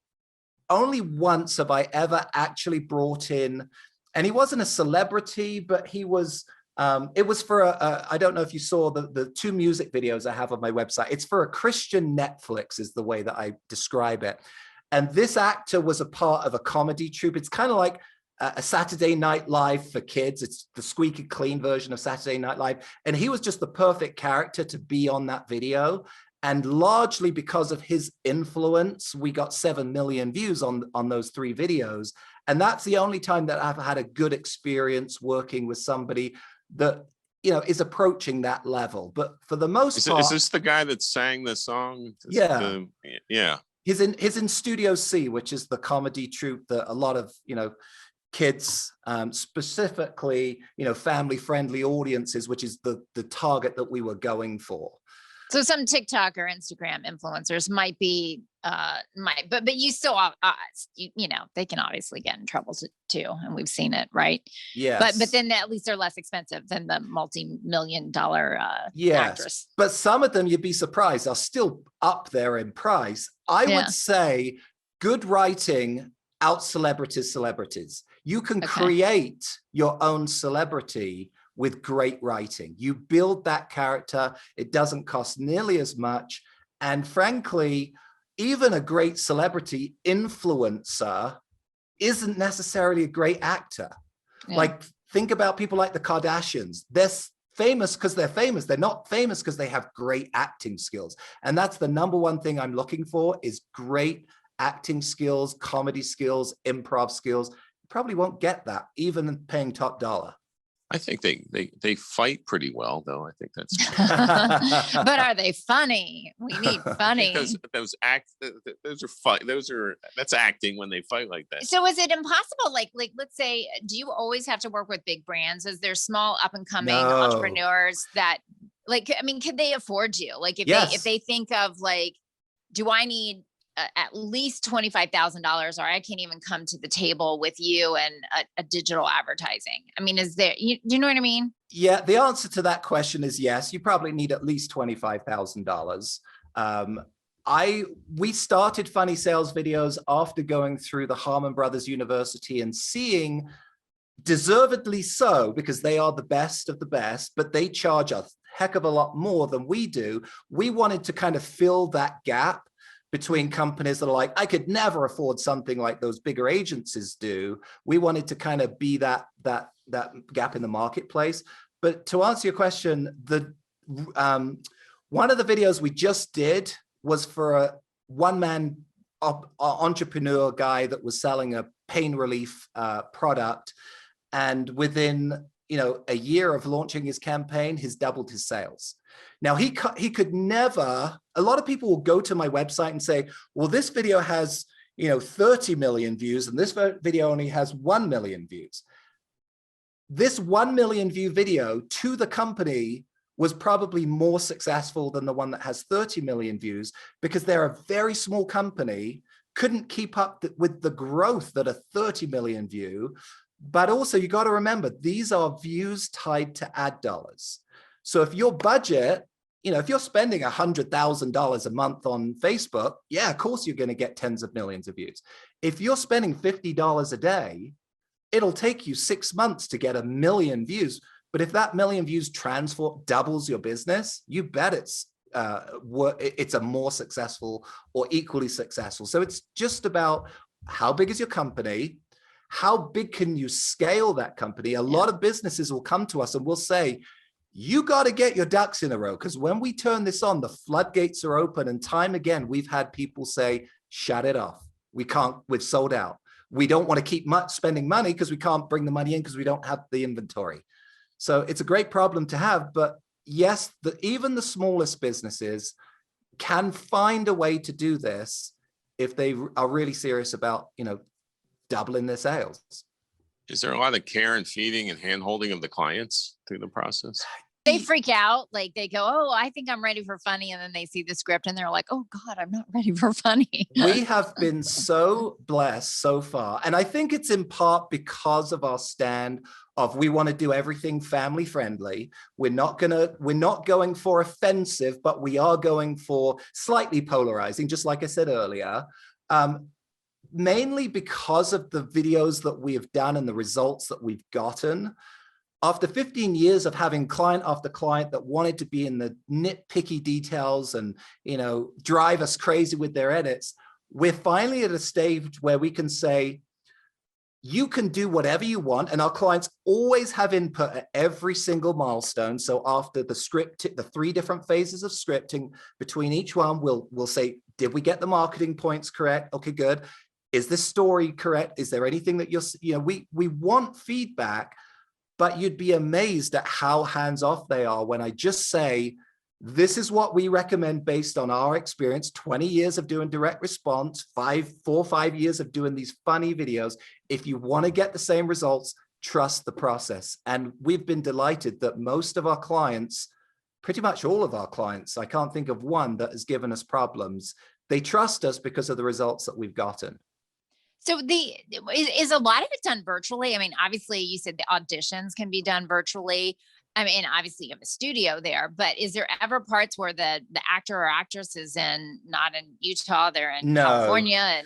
only once have I ever actually brought in, and he wasn't a celebrity, but he was, it was for I don't know if you saw the two music videos I have on my website. It's for a Christian Netflix is the way that I describe it. And this actor was a part of a comedy troupe. It's kind of like a Saturday Night Live for kids. It's the squeaky clean version of Saturday Night Live. And he was just the perfect character to be on that video. And largely because of his influence, we got 7 million views on those 3 videos. And that's the only time that I've had a good experience working with somebody that, you know, is approaching that level. But for the most part— Is this the guy that sang the song? Yeah. Yeah. He's in Studio C, which is the comedy troupe that a lot of, you know, kids, specifically, you know, family-friendly audiences, which is the target that we were going for. So some TikTok or Instagram influencers might be, but you still, you know, they can obviously get in trouble too, and we've seen it, right? Yeah. But then at least they're less expensive than the multi-million-dollar actress. But some of them, you'd be surprised, are still up there in price. I would say good writing out celebrities. You can create your own celebrity with great writing. You build that character. It doesn't cost nearly as much. And frankly, even a great celebrity influencer isn't necessarily a great actor. Yeah. Like, think about people like the Kardashians. They're famous because they're famous. They're not famous because they have great acting skills. And that's the number one thing I'm looking for, is great acting skills, comedy skills, improv skills. You probably won't get that even paying top dollar. I think they fight pretty well, though. I think that's But are they funny? We need funny. those are fun. That's acting when they fight like that. So is it impossible? Like let's say, do you always have to work with big brands? Is there small up and coming entrepreneurs that, like, I mean, could they afford you? Like if they think of like, do I need at least $25,000, or I can't even come to the table with you and a digital advertising? I mean, is there, do you know what I mean? Yeah, the answer to that question is yes. You probably need at least $25,000. We started Funny Sales Videos after going through the Harmon Brothers University and seeing, deservedly so, because they are the best of the best, but they charge a heck of a lot more than we do. We wanted to kind of fill that gap between companies that are like, I could never afford something like those bigger agencies do. We wanted to kind of be that gap in the marketplace. But to answer your question, one of the videos we just did was for a one-man entrepreneur guy that was selling a pain relief product. And within a year of launching his campaign, he's doubled his sales. Now, he could never, a lot of people will go to my website and say, well, this video has 30 million views and this video only has 1 million views. This 1 million view video to the company was probably more successful than the one that has 30 million views, because they're a very small company, couldn't keep up with the growth that a 30 million view. But also, you got to remember, these are views tied to ad dollars. So if your budget, if you're spending $100,000 a month on Facebook, yeah, of course you're going to get tens of millions of views. If you're spending $50 a day, it'll take you 6 months to get 1 million views. But if that 1 million views doubles your business, you bet it's a more successful or equally successful. So it's just about how big is your company? How big can you scale that company? A lot of businesses will come to us and will say, you got to get your ducks in a row, because when we turn this on, the floodgates are open. And time again, we've had people say, shut it off. We've sold out. We don't want to keep spending money because we can't bring the money in because we don't have the inventory. So it's a great problem to have. But yes, even the smallest businesses can find a way to do this if they are really serious about, doubling their sales. Is there a lot of care and feeding and hand-holding of the clients through the process? They freak out. Like they go, oh, I think I'm ready for funny. And then they see the script and they're like, oh God, I'm not ready for funny. We have been so blessed so far. And I think it's in part because of our stand of, we want to do everything family friendly. We're not going for offensive, but we are going for slightly polarizing, just like I said earlier. Mainly because of the videos that we have done and the results that we've gotten. After 15 years of having client after client that wanted to be in the nitpicky details and, drive us crazy with their edits, we're finally at a stage where we can say, you can do whatever you want. And our clients always have input at every single milestone. So after the script, the 3 different phases of scripting, between each one, we'll say, did we get the marketing points correct? Okay, good. Is this story correct? Is there anything that we want feedback, but you'd be amazed at how hands-off they are when I just say, this is what we recommend based on our experience, 20 years of doing direct response, 4 or 5 years of doing these funny videos. If you want to get the same results, trust the process. And we've been delighted that most of our clients, pretty much all of our clients, I can't think of one that has given us problems. They trust us because of the results that we've gotten. So is a lot of it done virtually? I mean, obviously you said the auditions can be done virtually. I mean, obviously you have a studio there, but is there ever parts where the actor or actress is not in Utah, they're in California,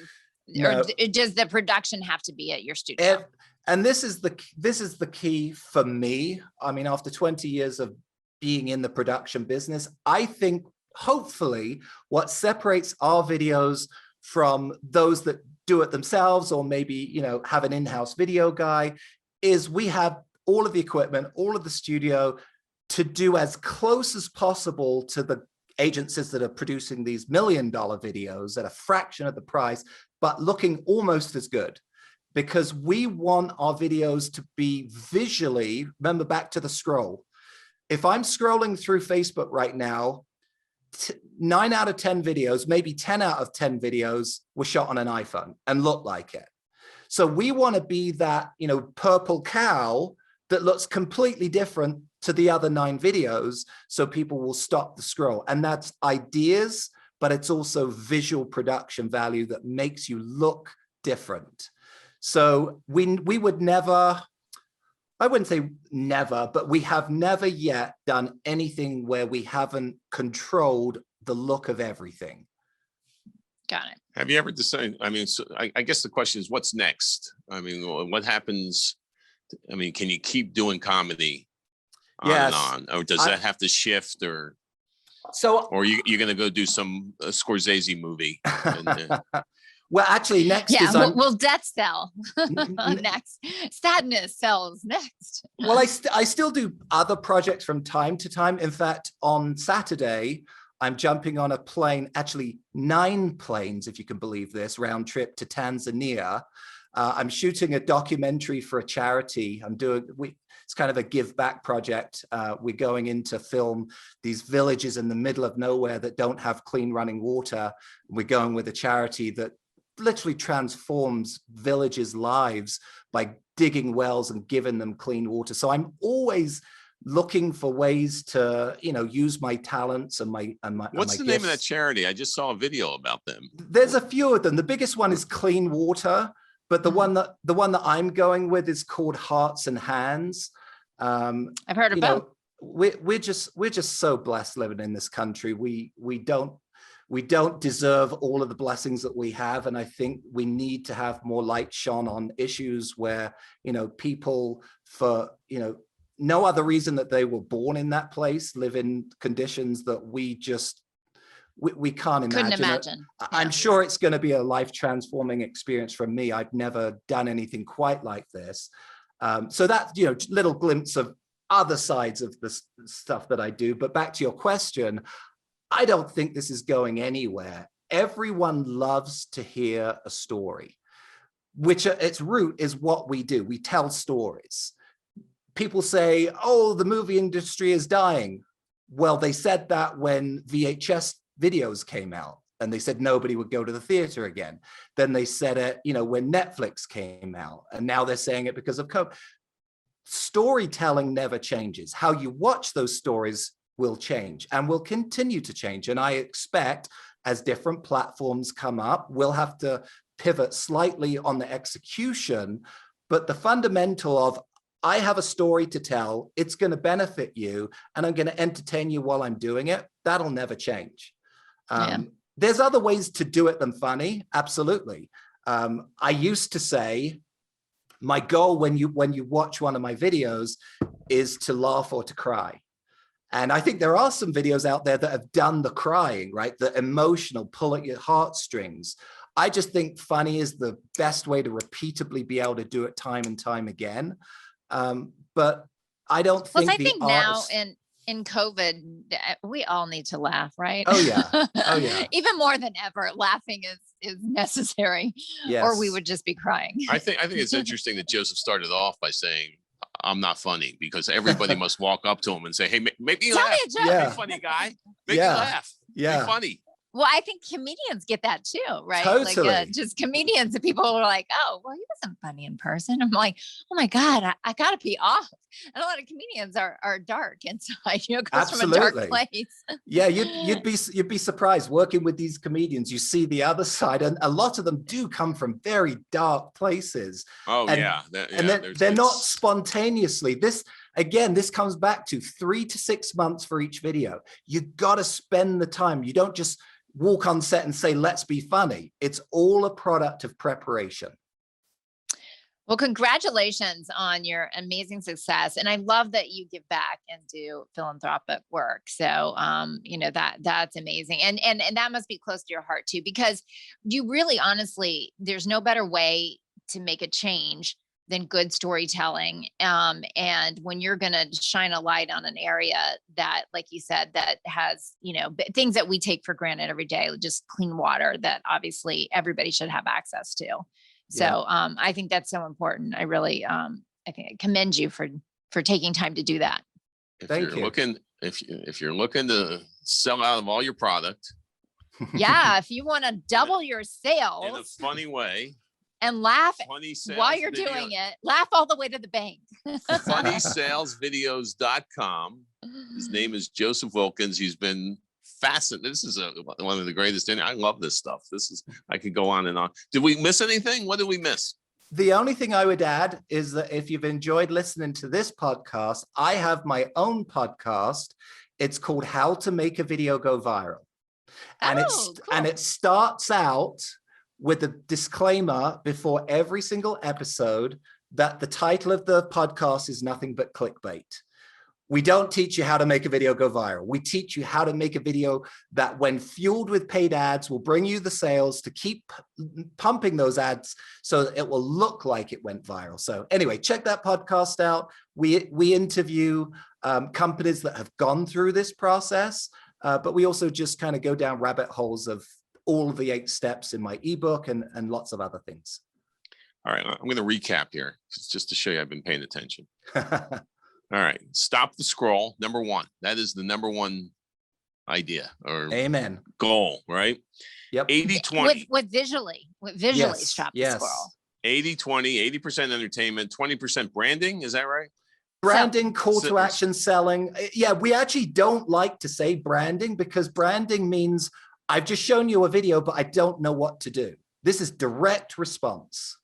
or does the production have to be at your studio? And this is the key for me. I mean, after 20 years of being in the production business, I think hopefully what separates our videos from those that do it themselves, or maybe, have an in-house video guy, is we have all of the equipment, all of the studio. to do as close as possible to the agencies that are producing these $1 million videos at a fraction of the price, but looking almost as good. Because we want our videos to be visually, remember back to the scroll. If I'm scrolling through Facebook right now, 9 out of 10 videos, maybe 10 out of 10 videos were shot on an iPhone and look like it. So we want to be that, you know, purple cow that looks completely different to the other 9 videos, so people will stop the scroll. And that's ideas, but it's also visual production value that makes you look different. So we would never, I wouldn't say never, but we have never yet done anything where we haven't controlled the look of everything. Got it. Have you ever decided, I mean, so I guess the question is, what's next? I mean, what happens? I mean, can you keep doing comedy on Yes. and on? Or does that have to shift, or you're going to go do some Scorsese movie? Well, actually, next yeah, is will death sell next? Sadness sells next. Well, I still do other projects from time to time. In fact, on Saturday, I'm jumping on a plane, actually 9 planes, if you can believe this, round trip to Tanzania. I'm shooting a documentary for a charity. It's kind of a give back project. We're going in to film these villages in the middle of nowhere that don't have clean running water. We're going with a charity that literally transforms villages' lives by digging wells and giving them clean water. So I'm always looking for ways to, you know, use my talents and my What's the name of that charity? I just saw a video about them. There's a few of them. The biggest one is Clean Water, but the one that I'm going with is called Hearts and Hands. I've heard about. We're just so blessed living in this country. We don't deserve all of the blessings that we have, and I think we need to have more light shone on issues where, you know, people, for, you know, no other reason that they were born in that place, live in conditions that we can't imagine. Couldn't imagine. I'm sure it's going to be a life transforming experience for me. I've never done anything quite like this. So that, you know, little glimpse of other sides of the stuff that I do. But back to your question, I don't think this is going anywhere. Everyone loves to hear a story, which at its root is what we do. We tell stories. People say, oh, the movie industry is dying. Well, they said that when VHS videos came out, and they said nobody would go to the theater again. Then they said it, you know, when Netflix came out, and now they're saying it because of COVID. Storytelling never changes. How you watch those stories will change and will continue to change. And I expect as different platforms come up, we'll have to pivot slightly on the execution, but the fundamental of, I have a story to tell, it's going to benefit you, and I'm going to entertain you while I'm doing it, that'll never change. There's other ways to do it than funny, absolutely. I used to say, my goal when you watch one of my videos is to laugh or to cry. And I think there are some videos out there that have done the crying, right? The emotional, pull at your heartstrings. I just think funny is the best way to repeatably be able to do it time and time again. But I don't think I think now in COVID, we all need to laugh, right? Oh yeah. Oh yeah. Even more than ever, laughing is necessary. Yes. Or we would just be crying. I think it's interesting that Joseph started off by saying, I'm not funny, because everybody must walk up to him and say, hey, make me laugh. Yeah. Be funny guy. Make me laugh. Yeah. Be funny. Well, I think comedians get that too, right? Totally. Like just comedians, and people are like, oh, well, he wasn't funny in person. I'm like, oh my God, I gotta be off. And a lot of comedians are dark inside, you know, comes from a dark place. Yeah, you'd be surprised working with these comedians. You see the other side, and a lot of them do come from very dark places. Oh, and, yeah. They're not spontaneously. This comes back to 3 to 6 months for each video. You got to spend the time. You don't just walk on set and say, let's be funny. It's all a product of preparation. Well, congratulations on your amazing success. And I love that you give back and do philanthropic work. So, you know, that's amazing. And that must be close to your heart too, because you really, honestly, there's no better way to make a change than good storytelling. And when you're going to shine a light on an area that, like you said, that has, things that we take for granted every day, just clean water that obviously everybody should have access to. So I think that's so important. I really, I think I commend you for taking time to do that. If you're looking to sell out of all your product. Yeah. If you want to double your sales in a funny way. And laugh while you're doing it. Laugh all the way to the bank. FunnySalesVideos.com. His name is Joseph Wilkins. He's been fascinating. This is one of the greatest. I love this stuff. I could go on and on. Did we miss anything? What did we miss? The only thing I would add is that if you've enjoyed listening to this podcast, I have my own podcast. It's called How to Make a Video Go Viral. And it starts out with a disclaimer before every single episode that the title of the podcast is nothing but clickbait. We don't teach you how to make a video go viral. We teach you how to make a video that, when fueled with paid ads, will bring you the sales to keep pumping those ads so that it will look like it went viral. So anyway, check that podcast out. We interview companies that have gone through this process, but we also just kind of go down rabbit holes of all of the 8 steps in my ebook and lots of other things. All right, I'm going to recap here just to show you I've been paying attention. All right, stop the scroll. Number 1. That is the number 1 idea or Amen. Goal, right? Yep. 80-20. With visually stop the scroll. 80-20, 80% entertainment, 20% branding. Is that right? Branding, call to action, selling. Yeah, we actually don't like to say branding because branding means I've just shown you a video, but I don't know what to do. This is direct response.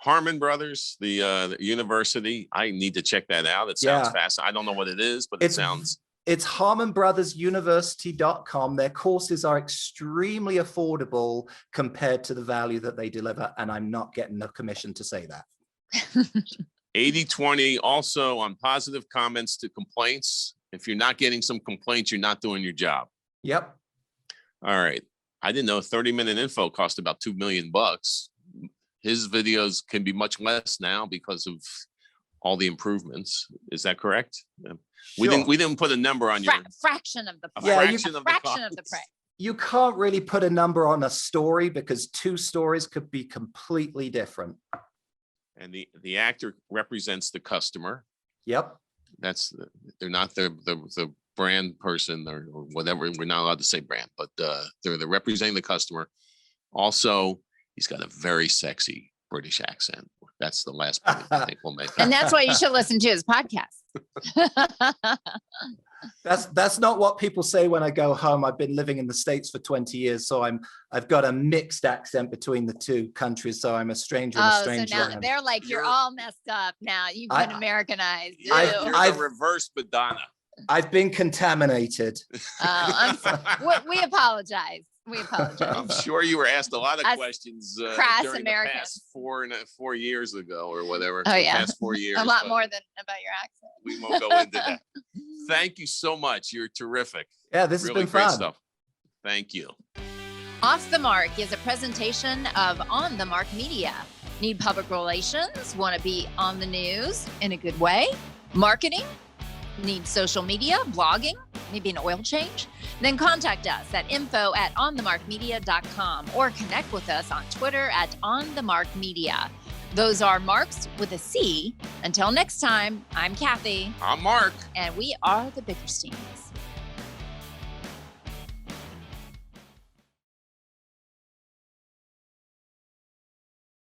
Harmon Brothers, the university. I need to check that out. It sounds fast. I don't know what it is, but it sounds. It's HarmonBrothersUniversity.com. Their courses are extremely affordable compared to the value that they deliver. And I'm not getting a commission to say that. 80-20 also on positive comments to complaints. If you're not getting some complaints, you're not doing your job. Yep. All right. I didn't know 30-minute info cost about $2 million. His videos can be much less now because of all the improvements. Is that correct? Sure. We didn't put a number on your fraction of the price. Fraction of the price. You can't really put a number on a story because 2 stories could be completely different. And the actor represents the customer. Yep. They're not the brand person or whatever. We're not allowed to say brand, but they're representing the customer. Also, he's got a very sexy British accent. That's the last point I think we'll make. And that's why you should listen to his podcast. That's not what people say when I go home. I've been living in the States for 20 years, so I've got a mixed accent between the 2 countries. So I'm a stranger in a strange land. So now they're like, you're all messed up now. You've been Americanized. You're the reverse Madonna. I've been contaminated. We apologize. We apologize. I'm sure you were asked a lot of questions during Americans. the past 4 years ago or whatever. Oh yeah, past 4 years. A lot more than about your accent. We won't go into that. Thank you so much. You're terrific. Yeah, this has been great fun. Stuff. Thank you. Off the Marc is a presentation of On The Marc Media. Need public relations? Want to be on the news in a good way? Marketing? Need social media, blogging, maybe an oil change? Then contact us at info@onthemarcmedia.com or connect with us on Twitter @onthemarcmedia. Those are Marks with a C. Until next time, I'm Kathy. I'm Mark. And we are the Bickersteins.